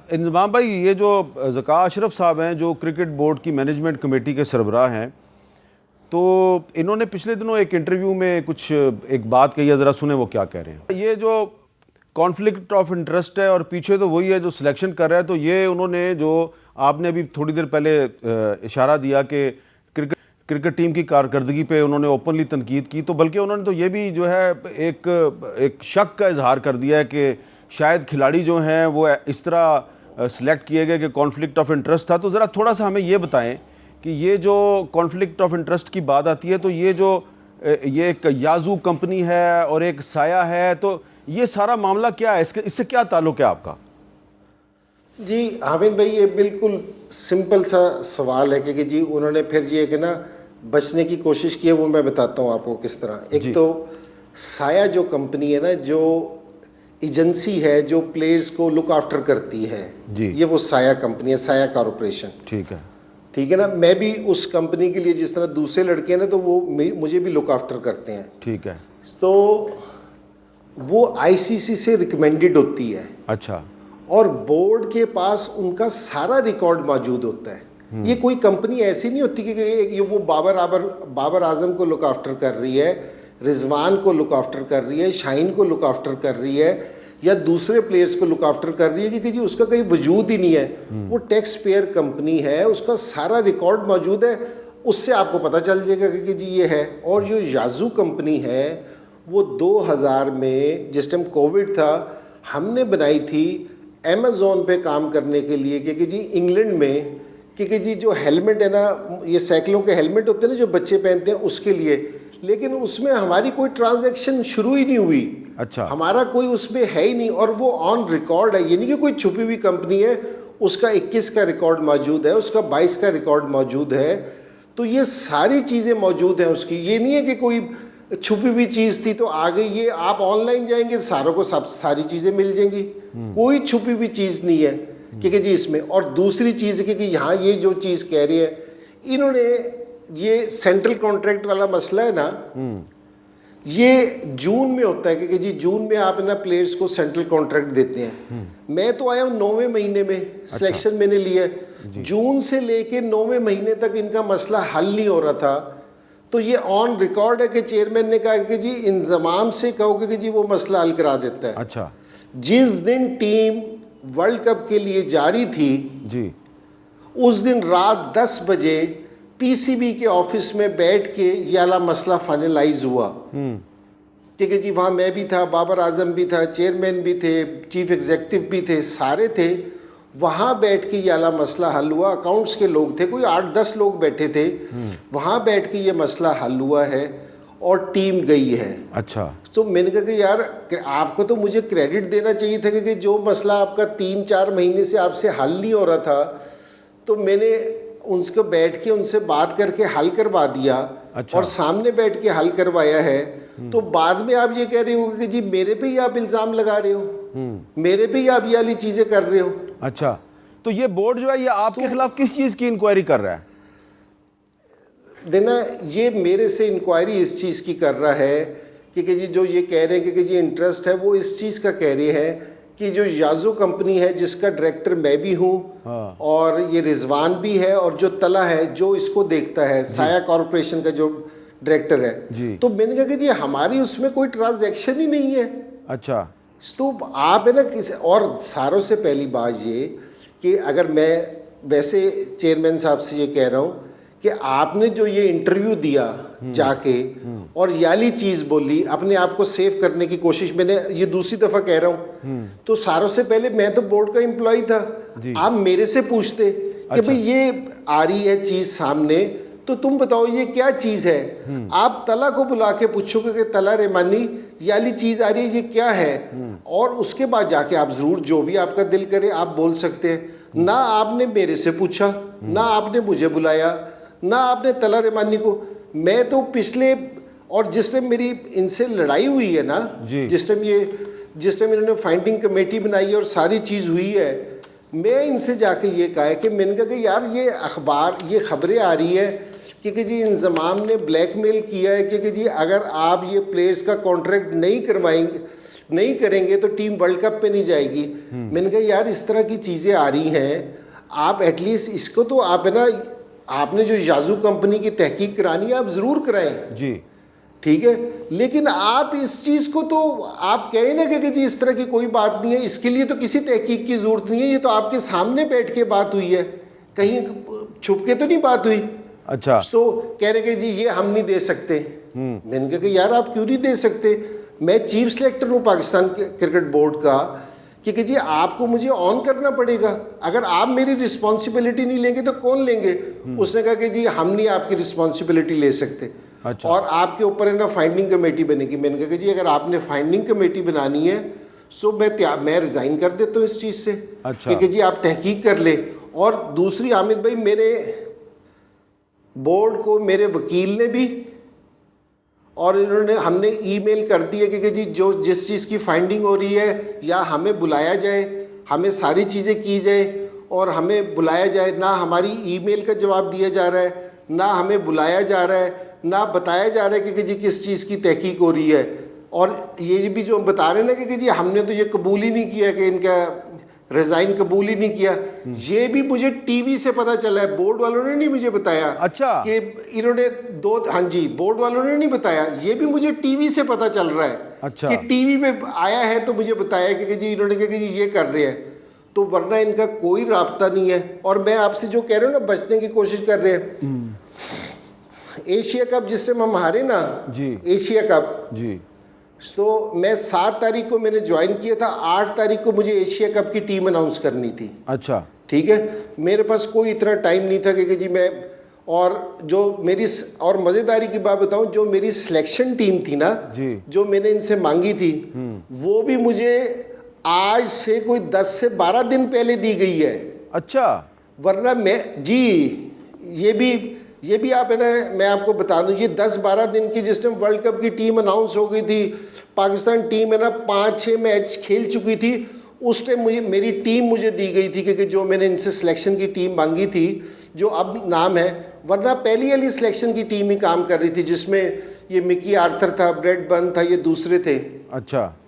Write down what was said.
इंजमाम भाई, ये जो ज़का अशरफ साहब हैं, जो क्रिकेट बोर्ड की मैनेजमेंट कमेटी के सरबराह हैं, तो इन्होंने पिछले दिनों एक इंटरव्यू में कुछ एक बात कही है, ज़रा सुने वो क्या कह रहे हैं। ये जो कॉन्फ्लिक्ट ऑफ इंटरेस्ट है और पीछे तो वही है जो सिलेक्शन कर रहा है, तो ये उन्होंने जो आपने अभी थोड़ी देर पहले इशारा दिया कि क्रिकेट टीम की कारकर्दगी पे उन्होंने ओपनली तनकीद की, तो बल्कि उन्होंने तो ये भी जो है एक शक का इजहार कर दिया है कि शायद खिलाड़ी जो हैं वो इस तरह सिलेक्ट किए गए कि कॉन्फ्लिक्ट ऑफ इंटरेस्ट था। तो ज़रा थोड़ा सा हमें ये बताएं कि ये जो कॉन्फ्लिक्ट ऑफ इंटरेस्ट की बात आती है, तो ये एक याजू कंपनी है और एक साया है, तो ये सारा मामला क्या है, इससे क्या ताल्लुक़ है आपका? जी हामिद भाई, ये बिल्कुल सिंपल सा सवाल है कि जी उन्होंने फिर ये कि ना बचने की कोशिश की है, वो मैं बताता हूँ आपको किस तरह। एक तो साया जो कंपनी है ना, जो एजेंसी है जो प्लेयर्स को लुक आफ्टर करती है जी, ये वो साया कंपनी है, साया कॉर्पोरेशन। ठीक है ना। मैं भी उस कंपनी के लिए, जिस तरह दूसरे लड़के हैं ना, तो वो मुझे भी लुक आफ्टर करते हैं। ठीक है। तो वो आईसीसी से रिकमेंडेड होती है। अच्छा। और बोर्ड के पास उनका सारा रिकॉर्ड मौजूद होता है। ये कोई कंपनी ऐसी नहीं होती कि ये वो बाबर आजम को लुक आफ्टर कर रही है, रिजवान को लुक आफ्टर कर रही है, शाहीन को लुक आफ्टर कर रही है, या दूसरे प्लेयर्स को लुक आफ्टर कर रही है, क्योंकि जी उसका कोई वजूद ही नहीं है। वो टैक्स पेयर कंपनी है, उसका सारा रिकॉर्ड मौजूद है, उससे आपको पता चल जाएगा कि जी ये है। और जो याजू कंपनी है वो 2000 में जिस टाइम कोविड था हमने बनाई थी अमेज़ॉन पे काम करने के लिए, क्योंकि जी इंग्लैंड में, क्योंकि जी जो हेलमेट है ना, ये साइकिलों के हेलमेट होते हैं ना जो बच्चे पहनते हैं, उसके लिए। लेकिन उसमें हमारी कोई ट्रांजैक्शन शुरू ही नहीं हुई। अच्छा। हमारा कोई उसमें है ही नहीं, और वो ऑन रिकॉर्ड है, ये नहीं कि कोई छुपी हुई कंपनी है। उसका 21 का रिकॉर्ड मौजूद है, उसका 22 का रिकॉर्ड मौजूद है। तो ये सारी चीज़ें मौजूद हैं उसकी। ये नहीं है कि कोई छुपी हुई चीज़ थी तो आ गई। ये आप ऑनलाइन जाएंगे सारों को सारी चीज़ें मिल जाएंगी, कोई छुपी हुई चीज़ नहीं है, क्योंकि जी इसमें। और दूसरी चीज़ है कि यहाँ ये जो चीज़ कह रही है इन्होंने, ये सेंट्रल कॉन्ट्रैक्ट वाला मसला है ना, ये जून में होता है, क्योंकि जी जून में आप ना प्लेयर्स को सेंट्रल कॉन्ट्रैक्ट देते हैं। मैं तो आया हूँ 9वें महीने में। अच्छा। सिलेक्शन मैंने लिया है। जून से लेके 9वें महीने तक इनका मसला हल नहीं हो रहा था। तो ये ऑन रिकॉर्ड है कि चेयरमैन ने कहा कि जी इंजमाम से कहो कि जी वो मसला हल करा देता है। अच्छा। जिस दिन टीम वर्ल्ड कप के लिए जारी थी जी, उस दिन रात 10 बजे पीसीबी के ऑफिस में बैठ के ये वाला मसला फाइनलाइज हुआ। ठीक है जी, वहाँ मैं भी था, बाबर आजम भी था, चेयरमैन भी थे, चीफ एग्जीक्यूटिव भी थे, सारे थे। वहाँ बैठ के ये वाला मसला हल हुआ। अकाउंट्स के लोग थे, कोई 8-10 लोग बैठे थे। वहाँ बैठ के ये मसला हल हुआ है और टीम गई है। अच्छा। तो मैंने कहा कि यार आपको तो मुझे क्रेडिट देना चाहिए था, क्योंकि जो मसला आपका 3-4 महीने से आपसे हल नहीं हो रहा था, तो मैंने उनको बैठ के उनसे बात करके हल करवा दिया। अच्छा। और सामने बैठ के हल करवाया है। तो बाद में आप ये कह रहे हो कि जी मेरे पे ही आप इल्ज़ाम लगा रहे हो, मेरे पे ही आप ये वाली चीज़ें कर रहे हो। अच्छा, तो ये बोर्ड जो है ये आपके खिलाफ किस चीज़ की इंक्वायरी कर रहा है? देना, ये मेरे से इंक्वायरी इस चीज़ की कर रहा है कि जी जो ये कह रहे हैं कि जी इंटरेस्ट है, वो इस चीज़ का कह रहे हैं कि जो याजू कंपनी है जिसका डायरेक्टर मैं भी हूँ। हाँ। और ये रिजवान भी है, और जो तला है जो इसको देखता है, साया कॉर्पोरेशन का जो डायरेक्टर है जी। तो मैंने कहा कि जी हमारी उसमें कोई ट्रांजैक्शन ही नहीं है। अच्छा। तो आप है ना किसी और, सारों से पहली बात ये कि अगर मैं वैसे चेयरमैन साहब से ये कह रहा हूँ कि आपने जो ये इंटरव्यू दिया जाके और याली चीज़ बोली, अपने आप को सेव करने की कोशिश, मैंने ये दूसरी दफ़ा कह रहा हूँ, तो सारों से पहले मैं तो बोर्ड का एम्प्लॉय था। आप मेरे से पूछते कि भाई ये आ रही है चीज़ सामने, तो तुम बताओ ये क्या चीज़ है। आप तला को बुला के पूछोगे कि तला रहमानी ये वाली चीज़ आ रही है, ये क्या है, और उसके बाद जाके आप ज़रूर जो भी आपका दिल करे आप बोल सकते हैं। ना आपने मेरे से पूछा, ना आपने मुझे बुलाया, ना आपने तला रहमानी को। मैं तो पिछले, और जिस टाइम मेरी इनसे लड़ाई हुई है ना, जिस टाइम इन्होंने फाइंडिंग कमेटी बनाई है और सारी चीज़ हुई है, मैं इनसे जाके ये कहा है कि मैंने कहा कि यार ये अखबार, ये खबरें आ रही है कि जी इंजमाम ने ब्लैकमेल किया है कि जी अगर आप ये प्लेयर्स का कॉन्ट्रैक्ट नहीं करवाएंगे, नहीं करेंगे तो टीम वर्ल्ड कप पे नहीं जाएगी। मैंने कहा यार इस तरह की चीज़ें आ रही हैं, आप एटलीस्ट इसको तो आप है ना, आपने जो याजू कंपनी की तहकीक करानी है आप ज़रूर कराएं जी, ठीक है, लेकिन आप इस चीज़ को तो आप कहें ना कि जी इस तरह की कोई बात नहीं है, इसके लिए तो किसी तहकीक की ज़रूरत नहीं है, ये तो आपके सामने बैठ के बात हुई है, कहीं छुप के तो नहीं बात हुई। अच्छा, तो कह रहे कि जी ये हम नहीं दे सकते। मैंने कहा कि यार आप क्यों नहीं दे सकते, मैं चीफ सेलेक्टर हूँ पाकिस्तान क्रिकेट बोर्ड का, कि जी आपको मुझे ऑन करना पड़ेगा, अगर आप मेरी रिस्पॉन्सिबिलिटी नहीं लेंगे तो कौन लेंगे। उसने कहा कि जी हम नहीं आपकी रिस्पॉन्सिबिलिटी ले सकते। अच्छा। और आपके ऊपर है ना फाइंडिंग कमेटी बनेगी। मैंने कहा कि जी अगर आपने फाइंडिंग कमेटी बनानी है सो मैं रिज़ाइन कर देता हूँ इस चीज़ से। अच्छा। कि जी आप तहकीक कर ले। और दूसरी आमिद भाई, मेरे बोर्ड को मेरे वकील ने भी और हमने ईमेल कर दी है कि जी जो जिस चीज़ की फाइंडिंग हो रही है या हमें बुलाया जाए, हमें सारी चीज़ें की जाए और हमें बुलाया जाए, ना हमारी ईमेल का जवाब दिया जा रहा है, ना हमें बुलाया जा रहा है, ना बताया जा रहा है कि जी किस चीज़ की तहकीक हो रही है। और ये भी जो बता रहे हैं ना कि जी हमने तो ये कबूल ही नहीं किया कि इनका रिज़ाइन कबूल ही नहीं किया, ये भी मुझे टीवी से पता चला है, बोर्ड वालों ने नहीं मुझे बताया। अच्छा। कि इन्होंने हाँ जी, बोर्ड वालों ने नहीं बताया, ये भी मुझे टीवी से पता चल रहा है। अच्छा। कि टीवी में आया है तो मुझे बताया कि जी इन्होंने कहा कि जी ये कर रहे हैं, तो वरना इनका कोई राब्ता नहीं है। और मैं आपसे जो कह रहा हूँ ना, बचने की कोशिश कर रहे हैं। एशिया कप जिस टाइम हम हारे ना जी, एशिया कप जी, तो मैं 7 तारीख को मैंने ज्वाइन किया था, 8 तारीख को मुझे एशिया कप की टीम अनाउंस करनी थी। अच्छा, ठीक है, मेरे पास कोई इतना टाइम नहीं था कि जी मैं, और जो मेरी, और मज़ेदारी की बात बताऊं, जो मेरी सिलेक्शन टीम थी ना जी, जो मैंने इनसे मांगी थी, वो भी मुझे आज से कोई 10 से 12 दिन पहले दी गई है। अच्छा, वरना मैं जी, ये भी आप है ना, मैं आपको बता दूं, ये 10-12 दिन की जिस टाइम वर्ल्ड कप की टीम अनाउंस हो गई थी, पाकिस्तान टीम है ना 5-6 मैच खेल चुकी थी, उस टाइम मेरी टीम मुझे दी गई थी, क्योंकि जो मैंने इनसे सिलेक्शन की टीम मांगी थी, जो अब नाम है, वरना पहली वाली सिलेक्शन की टीम ही काम कर रही थी, जिसमें ये मिकी आर्थर था, ब्रेड बर्न था, ये दूसरे थे। अच्छा,